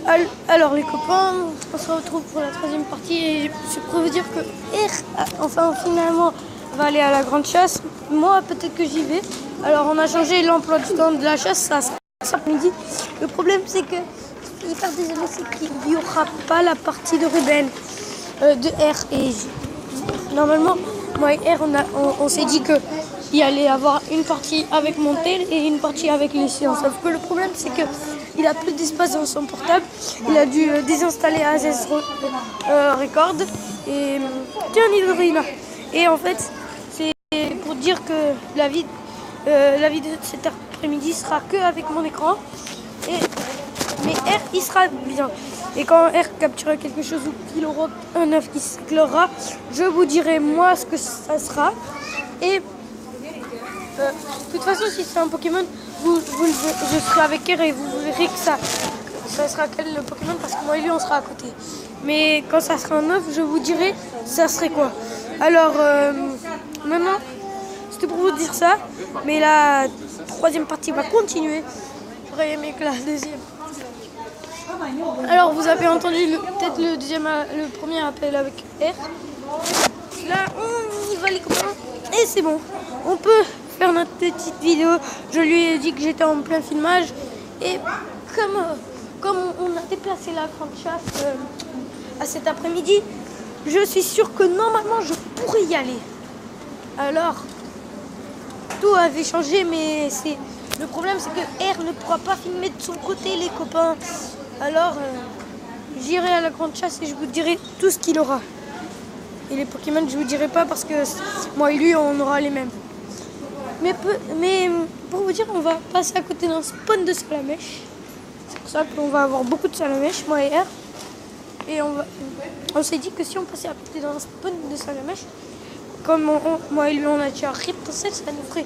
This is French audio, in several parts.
Alors les copains, on se retrouve pour la troisième partie et je peux vous dire que finalement va aller à la grande chasse. Moi peut-être que j'y vais. Alors on a changé l'emploi du temps de la chasse, ça sera cet après-midi. Le problème c'est que hyper désolé, c'est qu'il n'y aura pas la partie de Ruben, de R et J. Normalement moi et R on s'est dit que il allait avoir une partie avec Montel et une partie avec les sciences. Sauf que le problème c'est que il a plus d'espace dans son portable. Il a dû désinstaller Aces Record et tiens Nidorina. Et en fait c'est pour dire que la vie de cet après-midi sera que avec mon écran. Mais R il sera bien. Et quand R capturera quelque chose ou qu'il aura un œuf qui s'éclorera, je vous dirai moi ce que ça sera. Et de toute façon, si c'est un Pokémon, je serai avec R et vous verrez que ça sera quel le Pokémon parce que moi et lui on sera à côté. Mais quand ça sera un œuf, je vous dirai ça serait quoi. Alors maintenant, c'était pour vous dire ça, mais la troisième partie va continuer. J'aurais aimé que la deuxième. Alors vous avez entendu peut-être le premier appel avec R. Là, on y va les copains. Et c'est bon, on peut faire notre petite vidéo. Je lui ai dit que j'étais en plein filmage. Et comme on a déplacé la grande chasse à cet après-midi, je suis sûre que normalement je pourrais y aller. Alors, tout avait changé, mais le problème c'est que R ne pourra pas filmer de son côté les copains. Alors, j'irai à la grande chasse et je vous dirai tout ce qu'il aura. Et les Pokémon, je vous dirai pas parce que moi et lui, on aura les mêmes. Mais pour vous dire, on va passer à côté d'un spawn de salamèche. C'est pour ça qu'on va avoir beaucoup de salamèches, moi et R. Et on s'est dit que si on passait à côté d'un spawn de salamèche, comme moi et lui, on a déjà Riptocel, ça nous ferait...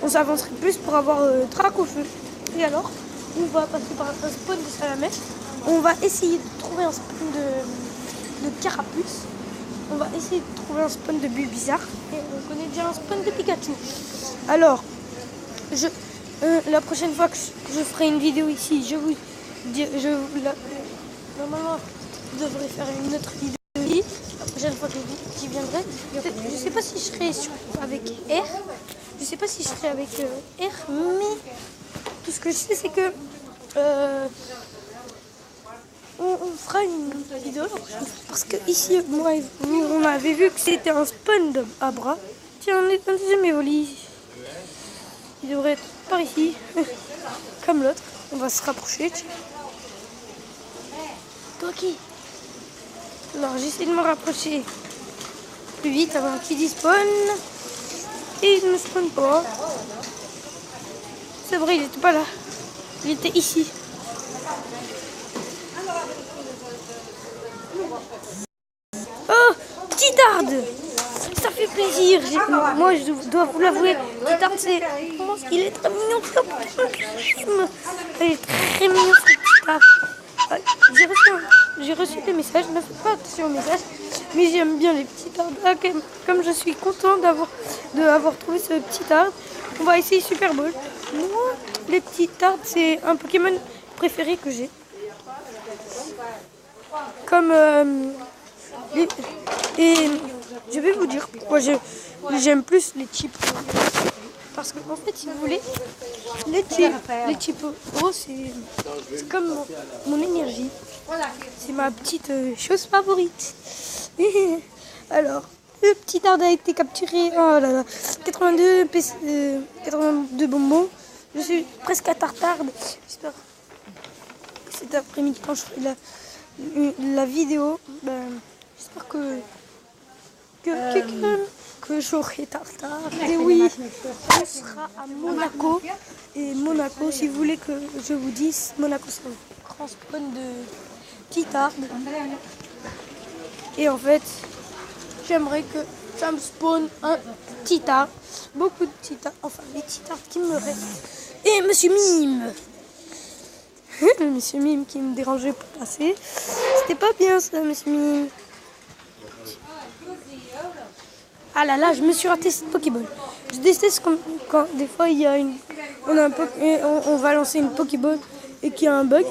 On s'avancerait plus pour avoir Dracofeu. Et alors, on va passer par un spawn de salamèche. On va essayer de trouver un spawn de Carapuce. On va essayer de trouver un spawn de Bulbizarre. Et on connaît déjà un spawn de Pikachu. Alors, la prochaine fois que je ferai une vidéo ici, normalement, je devrais faire une autre vidéo ici. La prochaine fois que j'y viendrai. Je ne sais pas si je serai avec R. Je ne sais pas si je serai avec R, mais tout ce que je sais, c'est que on fera une vidéo parce que ici, moi et vous, on avait vu que c'était un spawn de Abra. Tiens, on est dans le deuxième Evoli. Il devrait être par ici, comme l'autre. On va se rapprocher. Toi qui? Alors j'essaie de me rapprocher plus vite avant qu'il despawn. Et il ne spawn pas. C'est vrai, il n'était pas là. Il était ici. Oh, Titarde! Ça fait plaisir. Moi, je dois vous l'avouer. Titarde, il est très mignon. Il est très mignon, ce Titarde. J'ai reçu des messages. Ne faites pas attention aux messages. Mais j'aime bien les petits tardes. Comme je suis content d'avoir trouvé ce petit tarde, on va essayer Super Ball. Moi, les petits tardes, c'est un Pokémon préféré que j'ai. Comme et je vais vous dire pourquoi j'aime plus les types. Parce que en fait, si vous voulez, les types O, c'est comme mon énergie. C'est ma petite chose favorite. Alors, le petit tarde a été capturé. Oh là là, 82 bonbons. Je suis presque à tartarde. J'espère que cet après-midi, quand je ferai la vidéo, j'espère que j'aurai tartare. Et oui, on sera à Monaco. Et Monaco, si vous voulez que je vous dise, Monaco c'est un grand spawn de Titarde. Et en fait, j'aimerais que ça me spawn un Titarde. Beaucoup de Titarde, enfin les Titardes qui me restent. Et Monsieur Mime. Monsieur Mime qui me dérangeait pour passer. C'était pas bien ça, Monsieur Mime. Ah là là, je me suis raté cette Pokéball. Je déteste quand des fois il y a on va lancer une Pokéball et qu'il y a un bug.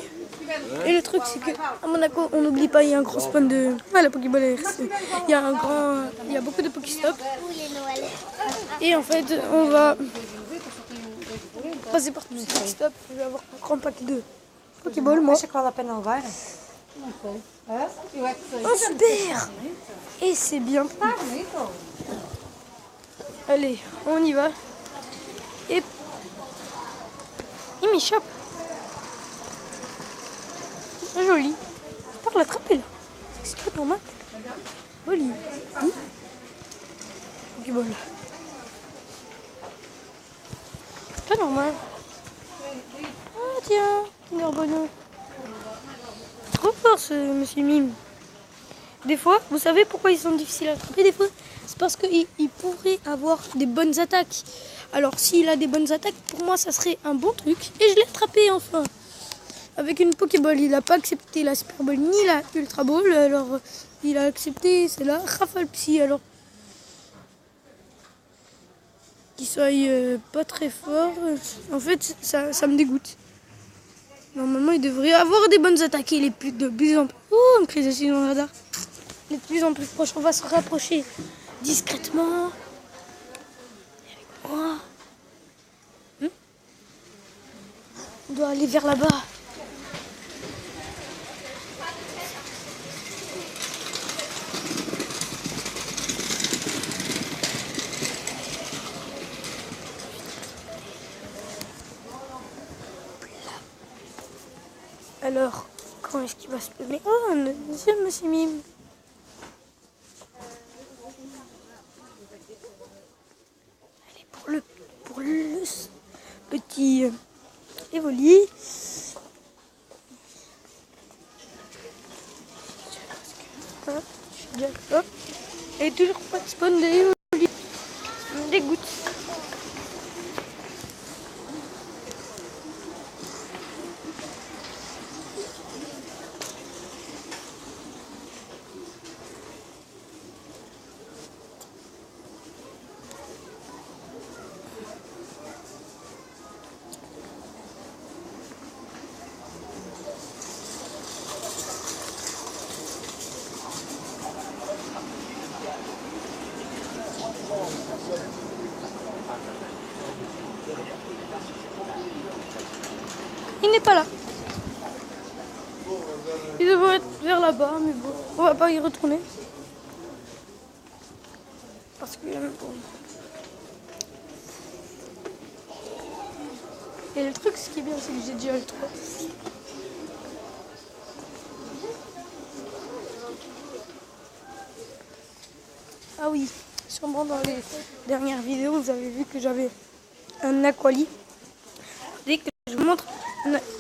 Et le truc, c'est qu'à Monaco, on n'oublie pas, il y a un gros spawn de... Ouais, la Pokéball est restée. Il y a beaucoup de Pokéstop. Et en fait, on va passer par tous ces Pokéstop. Je vais avoir un grand paquet de Pokéball, moi. Oh, super! Et c'est bien. Allez, on y va. Et il m'échappe. Joli. Je peux l'attraper là. C'est pas normal. Joli. Pokéball. Pas normal. Ah tiens, Kinder Bueno. Trop fort ce monsieur Mime. Des fois, vous savez pourquoi ils sont difficiles à attraper des fois? C'est parce qu'il pourrait avoir des bonnes attaques. Alors s'il a des bonnes attaques, pour moi ça serait un bon truc. Et je l'ai attrapé enfin. Avec une Pokéball, il n'a pas accepté la Super Ball ni la Ultra Ball. Alors il a accepté, c'est la Rafale Psy. Alors qu'il soit pas très fort, en fait ça me dégoûte. Normalement il devrait avoir des bonnes attaques. Il est de plus en plus... Oh, une crise aussi dans le radar. Il est de plus en plus proche. On va se rapprocher discrètement. Avec moi. On doit aller vers là-bas. Alors, quand est-ce qu'il va se spawner? Oh, monsieur Mime. Allez, pour le petit Evoli. Hop. Et toujours pas de spawn de Evoli. Ça me dégoûte. Il n'est pas là. Il devrait être vers là-bas, mais bon, on va pas y retourner. Parce que... bon. Et le truc, ce qui est bien, c'est que j'ai déjà le 3. Ah oui, sûrement dans les dernières vidéos, vous avez vu que j'avais un Aquali. Dès que je vous montre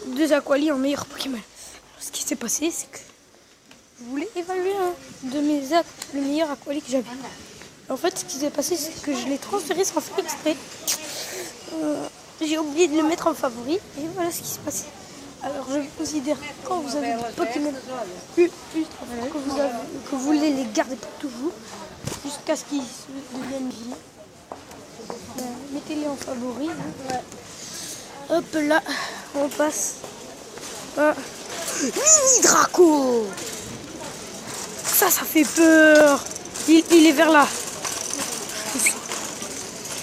2 Aquali en meilleur Pokémon. Alors, ce qui s'est passé, c'est que je voulais évaluer le meilleur Aquali que j'avais. En fait, ce qui s'est passé, c'est que je l'ai transféré sans faire exprès. J'ai oublié de le mettre en favori et voilà ce qui s'est passé. Alors je considère que quand vous avez des Pokémon ultra forts, que vous voulez les garder pour toujours, jusqu'à ce qu'ils deviennent vieux, mettez-les en favori. Hop là, on passe à Mini Draco. Ça fait peur. Il est vers là.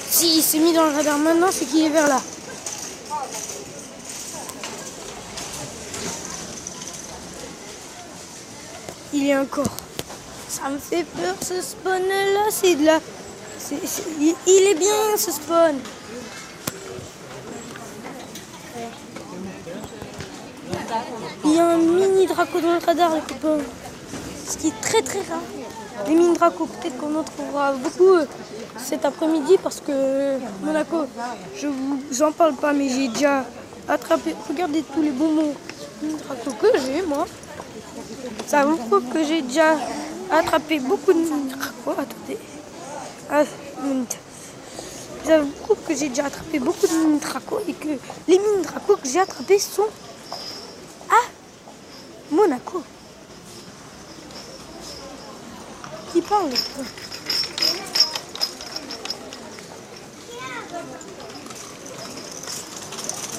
Si il s'est mis dans le radar maintenant, c'est qu'il est vers là. Il est encore. Ça me fait peur ce spawn là, c'est de la... Il est bien ce spawn. Il y a un mini Draco dans le radar les copains. Ce qui est très très rare. Les mini Draco, peut-être qu'on en trouvera beaucoup cet après-midi parce que Monaco, j'en parle pas mais j'ai déjà attrapé. Regardez tous les bonbons mini Draco que j'ai moi. Ça vous prouve que j'ai déjà attrapé beaucoup de mini Draco. Attendez. Ça vous prouve que j'ai déjà attrapé beaucoup de mini Draco et que les mini Draco que j'ai attrapés sont à Monaco. Qui parle?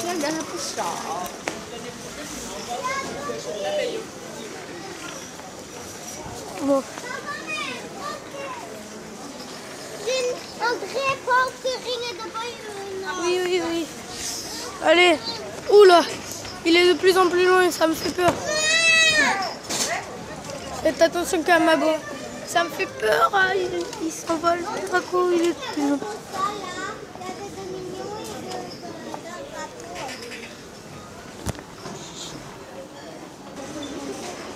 Guarda la pusciata. Bon. Oui, oui, oui. Allez. Oula. Il est de plus en plus loin et ça me fait peur. Faites attention quand même à bon. Ça me fait peur. Ah, il s'envole. Le Draco, il est plus loin.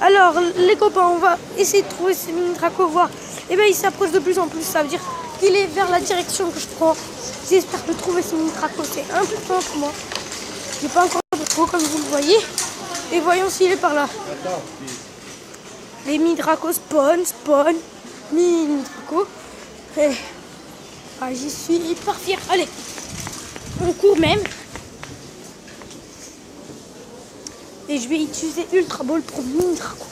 Alors, les copains, on va essayer de trouver ces mini Draco, voir. Eh bien, il s'approche de plus en plus. Ça veut dire qu'il est vers la direction que je prends. J'espère de trouver ces mini Draco. C'est important pour moi. J'ai pas encore de trop, comme vous le voyez. Et voyons s'il est par là. Les mini Draco spawn, mini Draco. Et... ah, j'y suis hyper fier. Allez, on court même. Et je vais utiliser Ultra Ball pour mini Draco.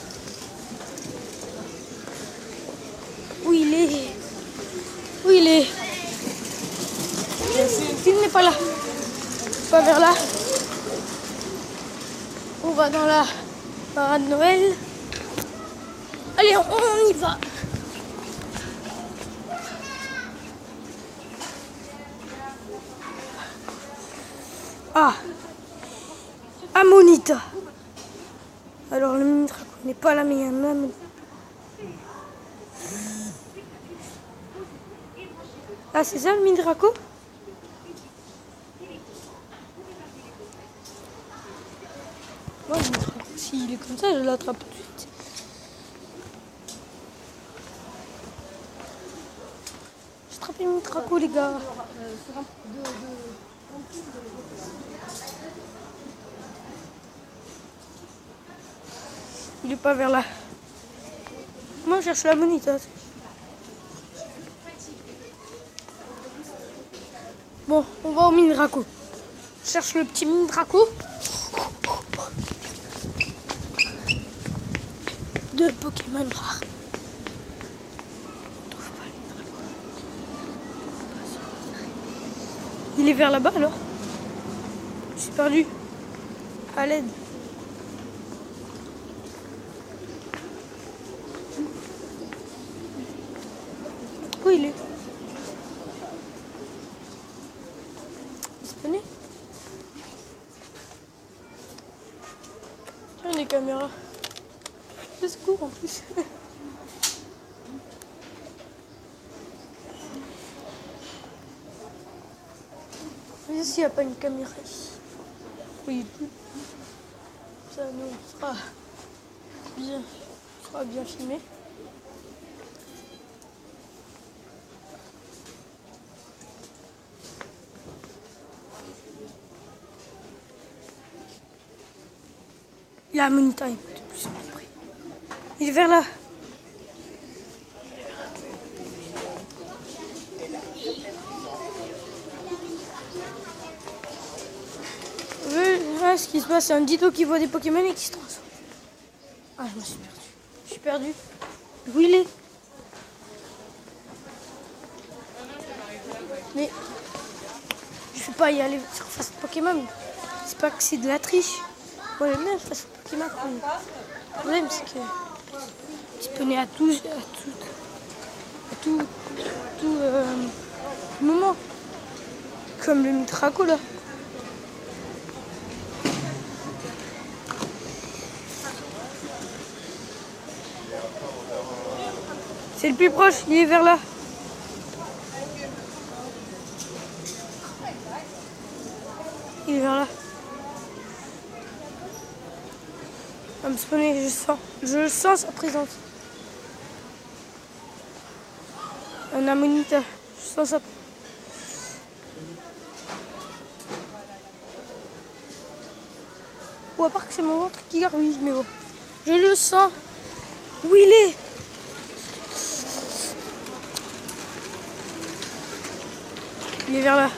Où il est? Où il est? Il n'est pas là. Pas vers là. On va dans la parade Noël. Allez, on y va. Ah, Amonita. Alors le mini Draco n'est pas là, mais il y a un Amonita. Ah, c'est ça le mini Draco? Moi, le mini Draco, s'il est comme ça, je l'attrape tout de suite. J'ai attrapé le mini Draco, les gars. Il est pas vers là. Moi, je cherche la Amonita. Bon, on va au mini Draco. Je cherche le petit mini Draco. De Pokémon rares. On trouve pas le mini Draco. Il est vers là-bas alors. Je suis perdu. À l'aide. Où il est? Il se connaît? Tiens, les caméras. De secours en plus. Mais s'il n'y a pas une caméra ici. Oui. Ça nous sera bien filmé. Il y a Amonita, il est de plus en plus près. Il est vers là. Là, ce qui se passe, c'est un Dido qui voit des Pokémon et qui se transforme. Ah, je me suis perdu. Je suis perdu. Où il est? Mais je peux pas y aller sur face Pokémon. C'est pas que c'est de la triche. Moi, j'aime bien face Pokémon. Le problème, c'est que tu peux aller à tout moment. Comme le Draco là. C'est le plus proche, il est vers là. Il est vers là. Il va me spawner, je sens sa présence. Un Amonita, je sens sa présence. Ou à part que c'est mon ventre qui gargouille, mais bon. Je le sens. Où il est? Il est vers là.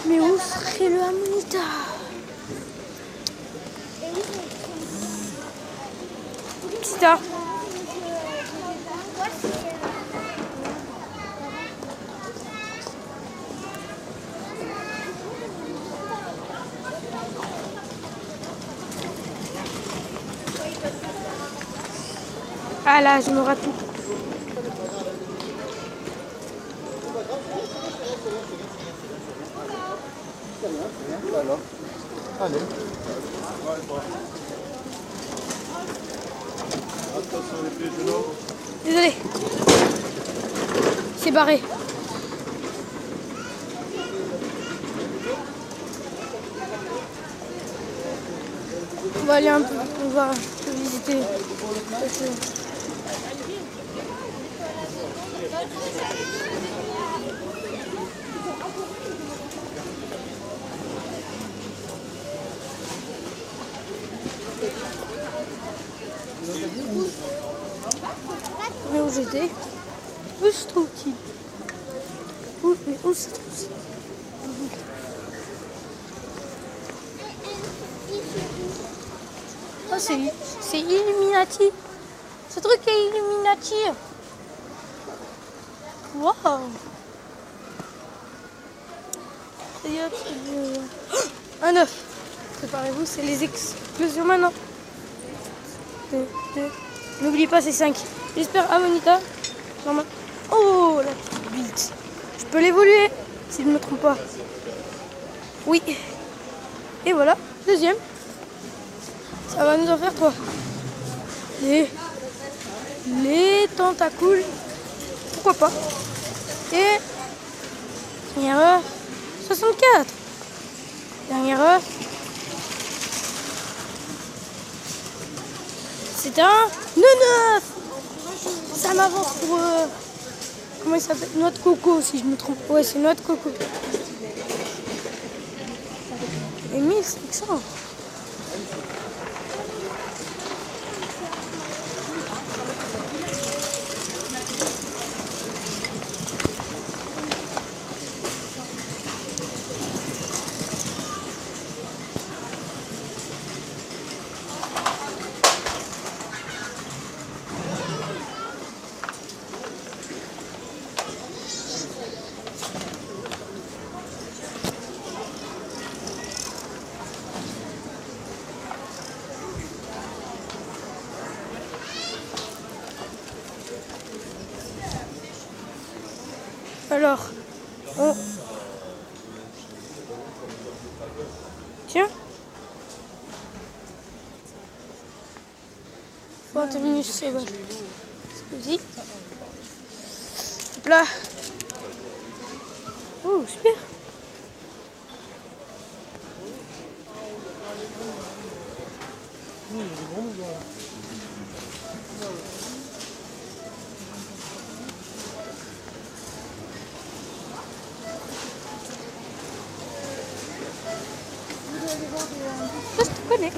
Mais où serait le Amonita? Tita. Ah là, je me rate tout. Alors, allez. Attention les pieds de l'eau. Désolé. C'est barré. On va aller un peu, on va visiter. Mais où j'étais? Où se trouve-t-il? Mais où se trouve-t-il? Oh, c'est Illuminati. Ce truc est Illuminati. Waouh. Un œuf. Préparez-vous, c'est les explosions maintenant. N'oublie pas ces 5. J'espère Amonita. Normal. Oh, la petite bite. Je peux l'évoluer, si je ne me trompe pas. Oui. Et voilà, deuxième. Ça va nous en faire 3. Les tentacules. Pourquoi pas. Et dernière œuf. 64. Dernière œuf. C'est un 9. Ça m'avance pour... comment il s'appelle? Noix de coco, si je me trompe. Ouais, c'est noix de coco. Et 1500. Alors, on... Tiens. 20 minutes, c'est bon. Vas-y. Hop là. Oh, super. Je te connais.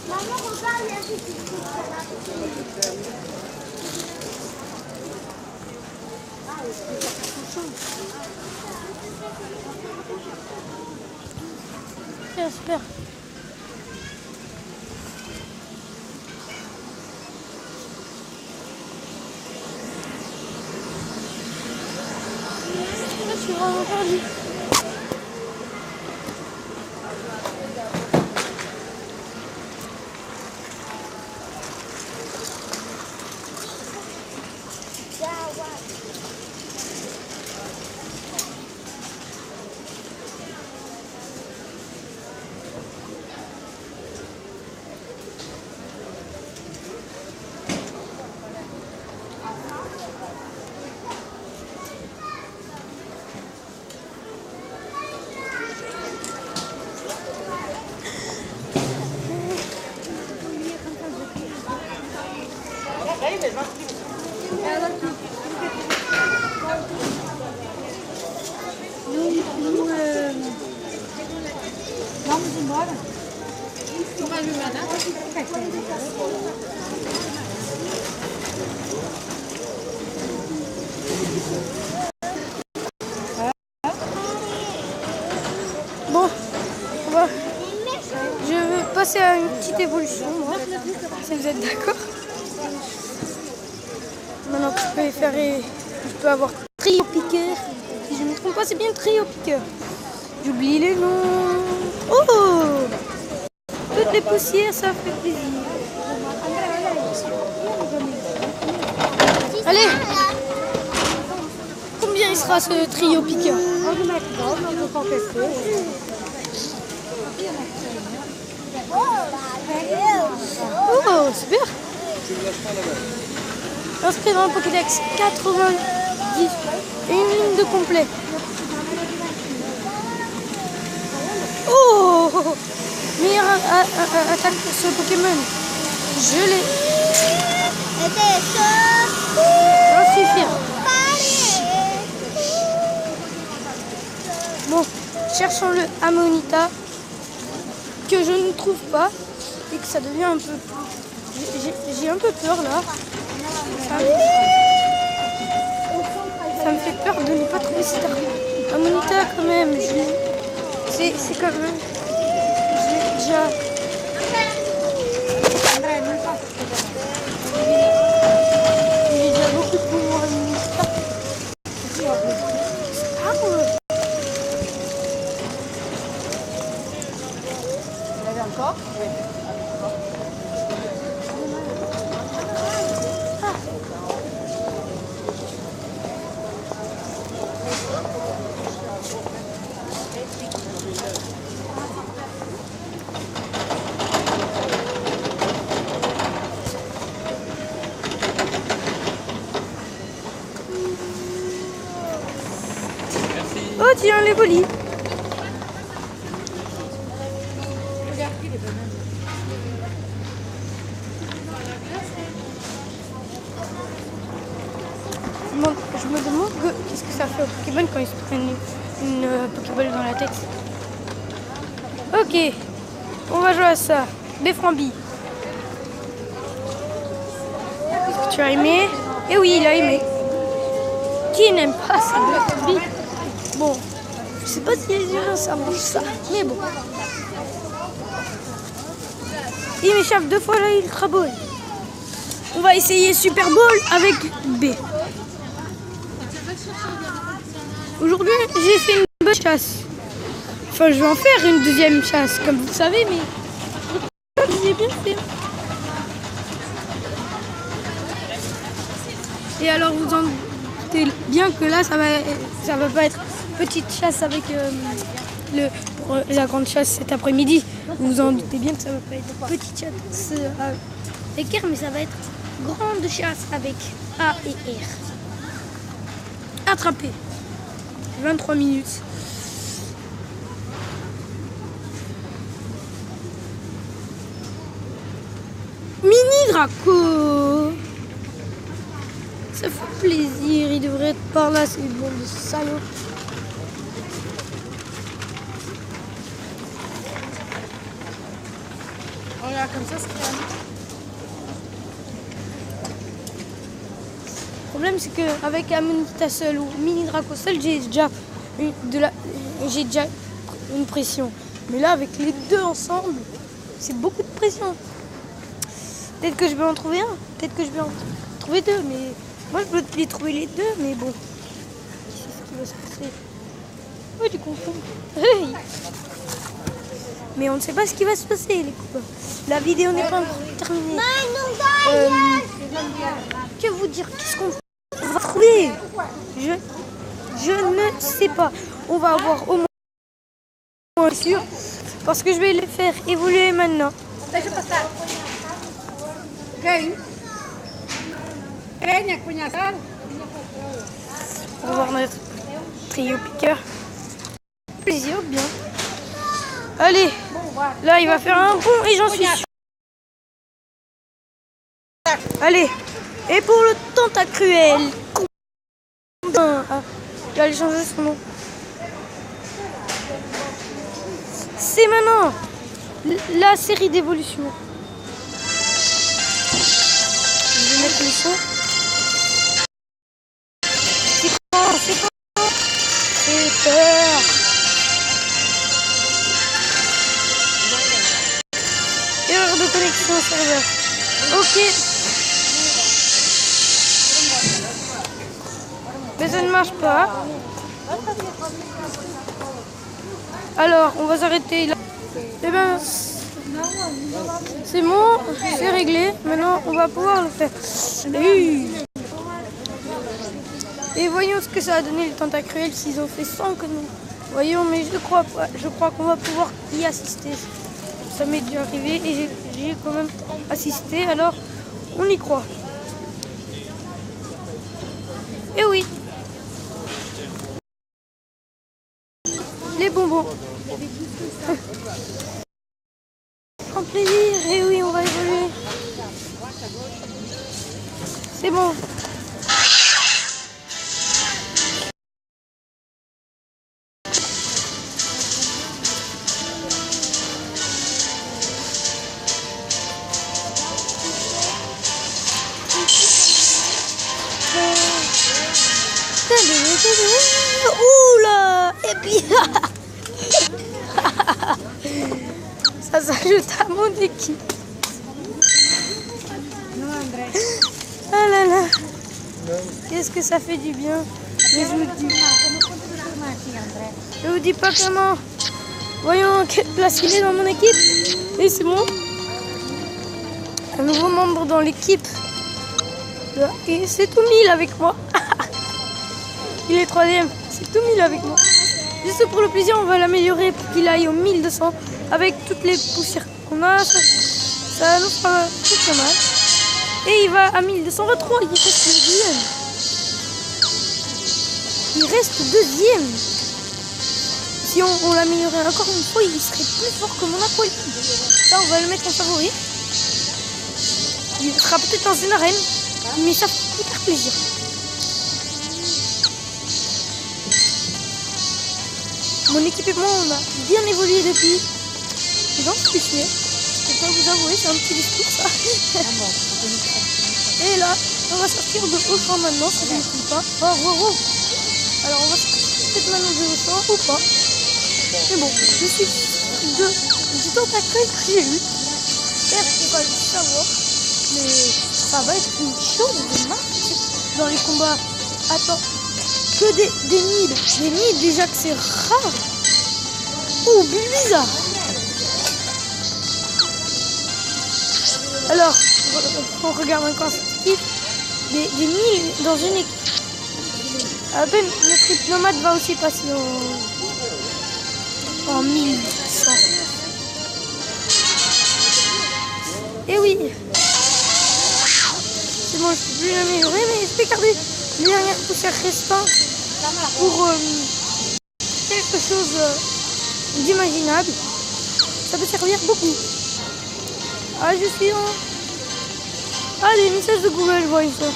Maman, regarde, il y a des petites Super, super. Je suis vraiment perdue. Vamos embora? Não vai vir mais nada? Bon, je vais passer à une petite évolution, moi, si vous êtes d'accord. Maintenant que je peux faire, je peux avoir trio piqueur, si je me trompe. trompe pas, c'est bien Trio Piqueur. J'oublie les noms. Oh! Toutes les poussières, ça fait plaisir. Allez! Combien il sera ce Trio Piqueur? Oh, super! Inscrit dans le Pokédex 90 et une ligne de complet. Oh! Meilleure attaque pour ce Pokémon. Je l'ai. Ça suffit. Bon, cherchons le Amonita que je ne trouve pas et que ça devient un peu. J'ai un peu peur là. Ça me fait peur de ne pas trouver cet Amonita quand même. C'est quand même. J'ai déjà. J'ai déjà beaucoup de pouvoir Amonita. Encore? Oui. Oh tiens, les bolis. Je me demande qu'est-ce que ça fait aux Pokémon quand ils se prennent une Pokéball dans la tête. Ok, on va jouer à ça. Beframbi. Est-ce que tu as aimé? Eh oui, il a aimé. Qui n'aime pas ça, Beframbi? Bon, je sais pas si les humains ça mange ça, mais bon. Il m'échappe 2 fois la Ultra Ball. On va essayer Super Ball avec B. Aujourd'hui, j'ai fait une bonne chasse. Enfin, je vais en faire une deuxième chasse, comme vous le savez, mais j'ai bien fait. Et alors, vous en doutez bien que là, ça va pas être petite chasse avec pour la grande chasse cet après-midi. Vous vous en doutez bien que ça va pas être petite chasse avec R, mais ça va être grande chasse avec A et R. Attrapé. 23 minutes. Mini Draco. Ça fait plaisir, il devrait être par là, c'est bon de salaud. On regarde comme ça, c'est calme. Le problème c'est qu'avec Amonita seul ou Mini Draco seul, j'ai déjà une pression. Mais là avec les deux ensemble, c'est beaucoup de pression. Peut-être que je vais en trouver un, peut-être que je vais en trouver deux, mais moi je peux les trouver les deux, mais bon. C'est ce qui va se passer. Oh du concombre. Hey. Mais on ne sait pas ce qui va se passer les copains. La vidéo n'est pas encore terminée. Que vous dire? Qu'est-ce qu'on va trouver? Je ne sais pas. On va avoir au moins sûr. Parce que je vais les faire évoluer maintenant. On va voir notre trio piqueur. Plaisir, bien. Allez, là il va faire un pont et j'en suis sûr. Allez, et pour le Tentacruel. Il va aller changer son nom. C'est maintenant la série d'évolution. Je vais mettre le son. C'est peur. Erreur de connexion au serveur. Ok. Mais ça ne marche pas. Alors, on va s'arrêter là. Eh ben, c'est bon, c'est réglé. Maintenant, on va pouvoir le faire. Et voyons ce que ça a donné le tentacruel s'ils ont fait 100 que nous. Voyons, mais je crois pas. Je crois qu'on va pouvoir y assister. Ça m'est déjà arrivé et j'ai quand même assisté. Alors, on y croit. Et oui. Les bonbons. En plaisir. Et oui, on va évoluer. C'est bon. Oula! Et puis ça s'ajoute à mon équipe. Ah là là. Qu'est-ce que ça fait du bien. Mais je vous dis pas comment. Voyons quelle place il est dans mon équipe. Et c'est bon. Un nouveau membre dans l'équipe. Et c'est tout mille avec moi. Il est 3e. C'est tout mille avec moi. Juste pour le plaisir, on va l'améliorer pour qu'il aille au 1200. Avec toutes les poussières qu'on a, ça nous fera tout mal. Et il va à 1223. Il reste deuxième. Il reste deuxième. Si on l'améliorait encore une fois, il serait plus fort que mon acolyte. Ça, on va le mettre en favori. Il sera peut-être dans une arène, mais ça fait hyper plaisir. Mon équipe et moi, on a bien évolué depuis. Et donc, je suis fière. Je peux vous avouer, c'est un petit discours, ça. Et là, on va sortir de Auchan maintenant, si je ne me trompe pas. Oh. Alors, on va sortir peut-être maintenant de Auchan ou pas. Mais bon, je suis du tentacruel que j'ai eu. J'espère qu'on va le savoir. Mais ça va être une chose de marque dans les combats. Attends, que des nids. Des nids, déjà que c'est rare. Oh, bizarre. Alors, on regarde encore cette équipe. Des nids dans une équipe. À peine, notre diplomate va aussi passer en 1100. Et oui. C'est bon, je ne peux plus l'améliorer, mais je vais garder les dernières poussières restantes pour quelque chose d'imaginable. Ça peut servir beaucoup. Ah, je suis en... Ah, des messages de Google, je vois ça.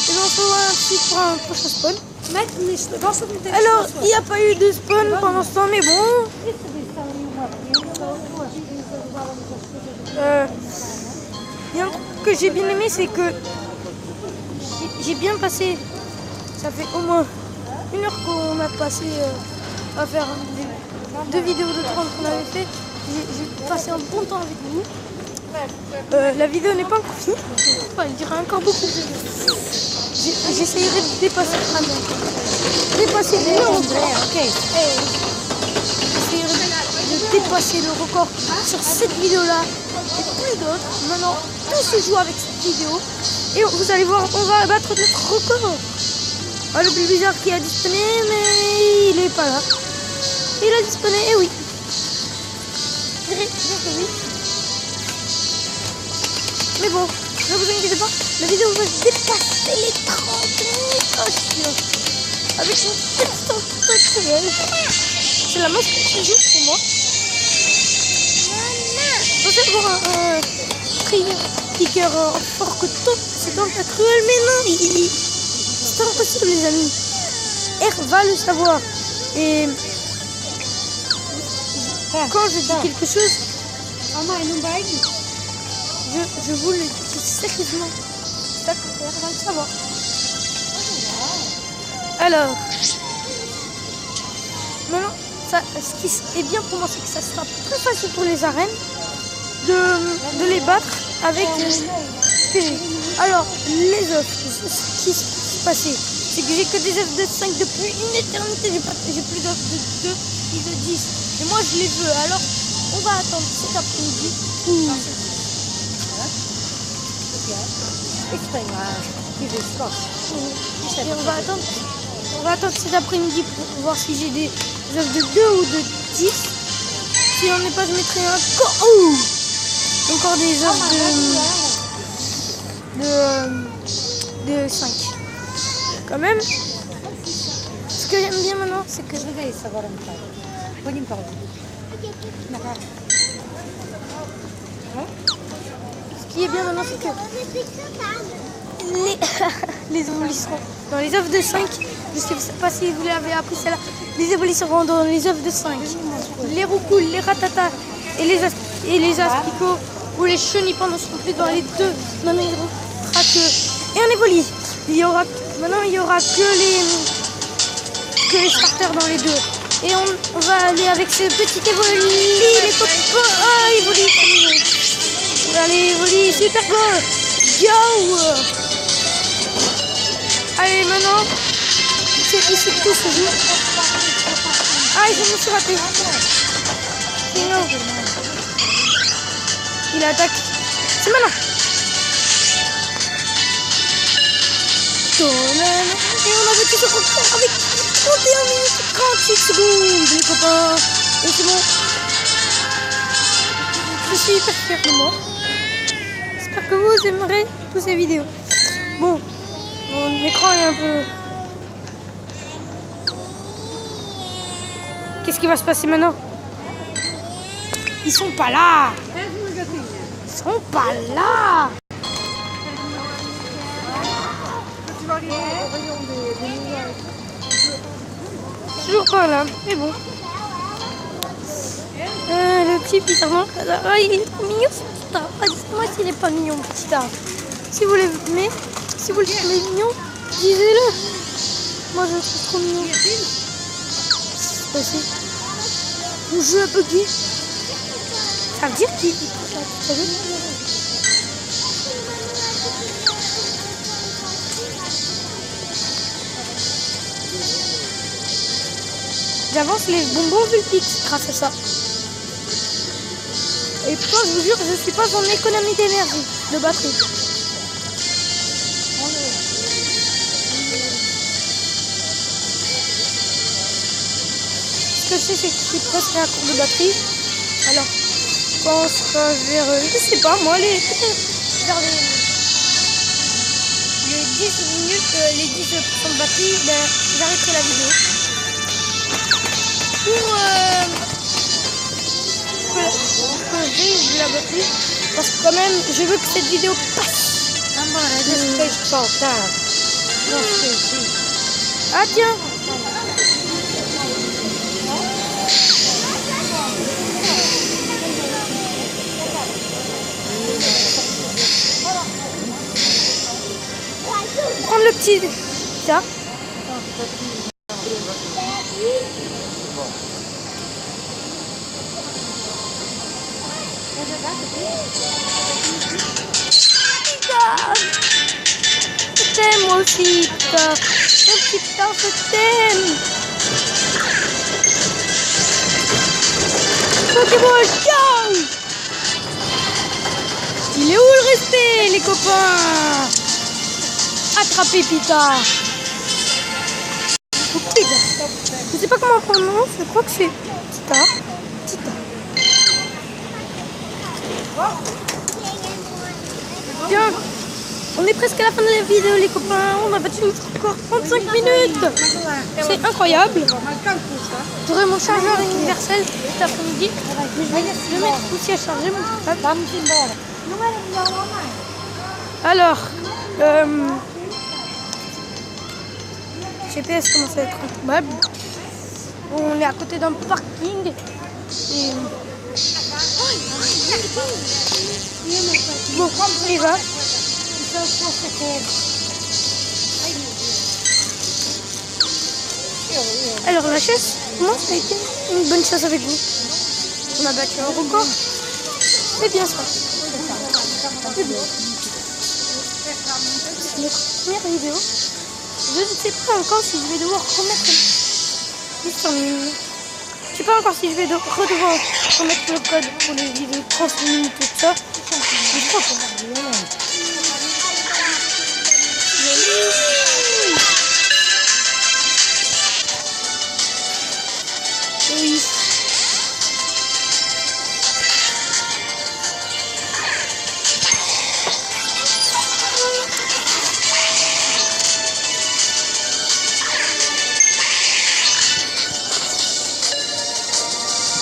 Et donc, on va ainsi pour un prochain spawn. Alors, il n'y a pas eu de spawn pendant ce temps, mais bon. Il y a un truc que j'ai bien aimé, c'est que j'ai bien passé. Ça fait au moins 1 heure qu'on a passé à faire deux vidéos de 30 qu'on avait fait. J'ai passé un bon temps avec vous. La vidéo n'est pas encore finie. Elle durera encore beaucoup. J'essayerai de dépasser le record. J'essayerai de dépasser le record sur cette vidéo-là et plus d'autres. Maintenant, tout se joue avec cette vidéo. Et vous allez voir, on va battre notre record. Ah, le plus bizarre qui a disparu, mais il n'est pas là. Il a disparu, et oui. Oui. Mais bon, ne vous inquiétez pas, la vidéo va dépasser les 30 000 avec une petite tentacruel. C'est la mascotte qui joue pour moi. Je pensais avoir un sticker fort que tout, c'est tentacruel, mais non, c'est impossible les amis. R va le savoir. Et quand je dis quelque chose, je vous le dis sérieusement. Ça que R va le savoir. Alors, maintenant, ce qui est bien pour moi, c'est que ça sera plus facile pour les arènes de les battre avec ce que j'ai. Alors, les œufs, ce qui s'est passé, c'est que j'ai que des œufs de 5 depuis une éternité. J'ai plus d'œufs de 2 ni de 10. Et moi, je les veux. Alors, on va attendre cet après-midi. Et on va attendre cet après-midi pour voir si j'ai des œufs de 2 ou de 10. Si on n'est pas, je mettrai encore des œufs de 5. Quand même, ce que j'aime bien maintenant, c'est que... Ce qui est bien maintenant, c'est que les œufs seront dans les œufs de 5. Je ne sais pas si vous l'avez appris celle-là. Les éboulis seront dans les œufs de 5. Les roucoules, les ratatas et les asticots ou les chenilles ne seront plus dans les 2. Maintenant, il y aura que... Et un éboli. Maintenant, il y aura que les starters dans les 2. Et on va aller avec ce petit éboli, les copains. Ah, éboli, on va aller éboli, super beau. Yo! Allez, maintenant, c'est ici que tout se joue. Ah, je me suis raté. Sinon, il attaque. C'est maintenant. Et on avait tout ce record avec 31 minutes et 38 secondes, les copains. Et c'est bon. Je suis hyper fière de moi. J'espère que vous aimerez toutes ces vidéos. Bon, mon écran est un peu... Qu'est-ce qui va se passer maintenant? Ils sont pas là. Ils sont pas là. Toujours pas là, mais bon. Le petit Peter, il est trop mignon ce petit art. Dites-moi s'il n'est pas mignon, petit art. Si vous l'aimez, si vous le trouvez mignon, disez-le. Moi je le trouve trop mignon. C'est passé. Mon jeu a bugué. Ça veut dire qu'il... J'avance les bonbons Vulpix grâce à ça. Et pourtant, je vous jure, je ne suis pas en économie d'énergie, de batterie. Ce que je sais, c'est que je suis presque à la courbe de batterie. Alors, quand on sera vers, je sais pas, moi, vers les 10 minutes, les 10% de batterie, ben, j'arrêterai la vidéo. Pour que j'ai de la batterie, parce que quand même je veux que cette vidéo passe. Ah tiens, prendre le petit ça. Je t'aime moi aussi, Pita. Mon petit Pita, je t'aime. Pokéball, ciao. Il est où le respect, les copains? Attrapez Pita. Je sais pas comment on prononce, je crois que c'est Pita. Pita. Bien, on est presque à la fin de la vidéo les copains, on a battu encore 35 minutes. C'est incroyable. J'aurai mon chargeur universel cet après-midi, mais je vais le mettre aussi à charger mon portable. Alors, GPS commence à être introuvable. On est à côté d'un parking. Et... Bon, on y va. Alors la chasse, comment ça a été une bonne chasse avec vous? On a battu un record. C'est bien ça. Notre première vidéo. Je ne sais pas encore si je vais devoir remettre. Juste en ligne. Je sais pas encore si je vais devoir remettre le code pour les vidéos de 30 minutes et tout ça. Mais je crois pas. Oui.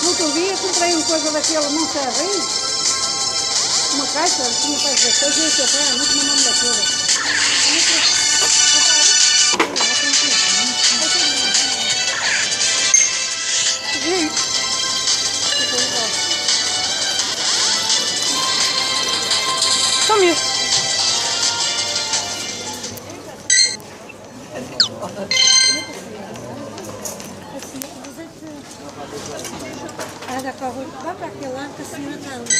Outro dia comprei uma coisa daquela num carrinho, uma caixa, tinha para 16 e eu falei, muito uma mão daquela. Tant mieux. Ah, d'accord, oui. Va para aquele lado que a senhora está ali.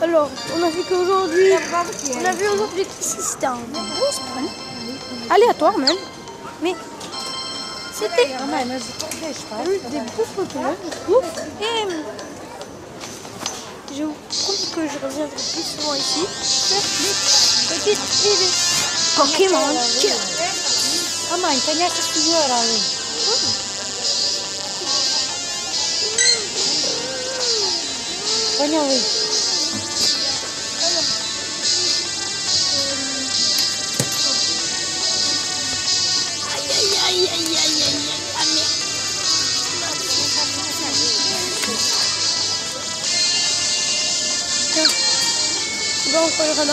Alors, on a vu qu'aujourd'hui, on a vu aujourd'hui que c'était un gros sprint, aléatoire même, mais c'était des beaux Pokémon, et je vous promets que je reviendrai plus souvent ici faire des petites vidéos Pokémon. Ah, mãe, tem essa senhora ali. Põe ali. Aïe, aïe, aïe, aïe, aïe, ah merde. Tiens, bon, on va là.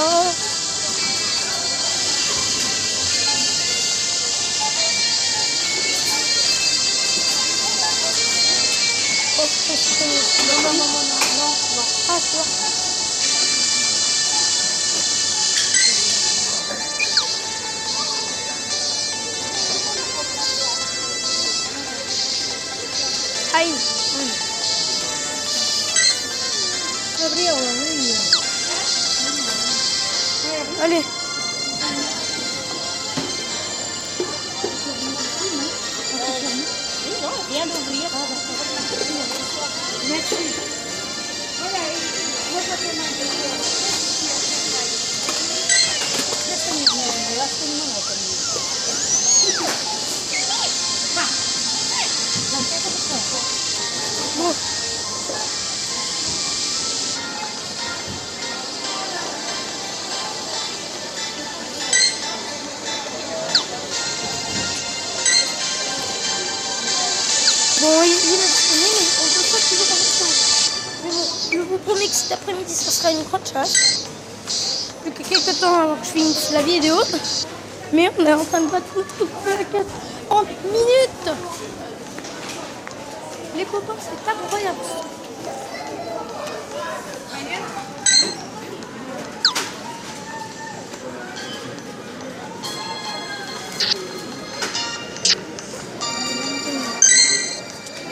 Non. Ah, c'est bon. Aïe. Gabriela, Allez. vient d'ouvrir. Merci. Olha aí, vou fazer mais um. Essa menina, eu acho que não é também. Não tem como ser. Bon. Bon, il a sonné, mais on peut pas toujours avec ça. Mais bon, je vous promets que cet après-midi, ce sera une grande chasse. Plus que quelques temps avant que je finisse la vidéo. Mais on est en train de battre toute la 40 minutes. Les copains, c'est incroyable.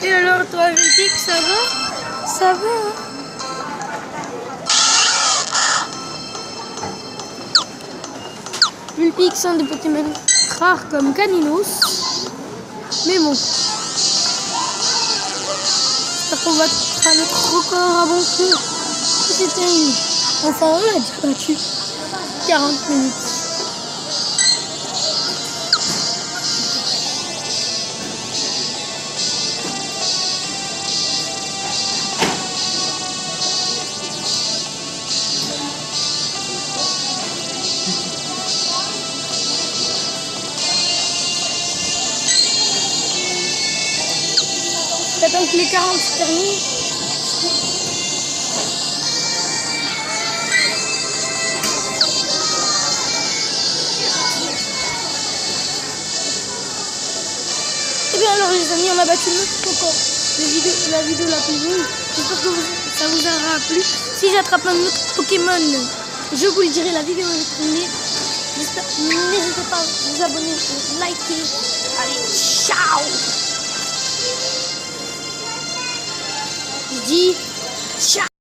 Et alors, toi, Vitic, ça va? Ça va, hein? Vulpix, un des Pokémon rares comme Caninos. Mais bon. J'espère qu'on battra notre record avant que c'était une. Enfin, on l'a déjà battu. 40 minutes. J'attends que les 40 se terminent. Et bien alors les amis, on a battu notre record. La vidéo la plus longue. J'espère que ça vous aura plu. Si j'attrape un autre Pokémon, je vous le dirai, la vidéo est terminée. N'hésitez pas à vous abonner, liker. Allez, ciao! dis ciao.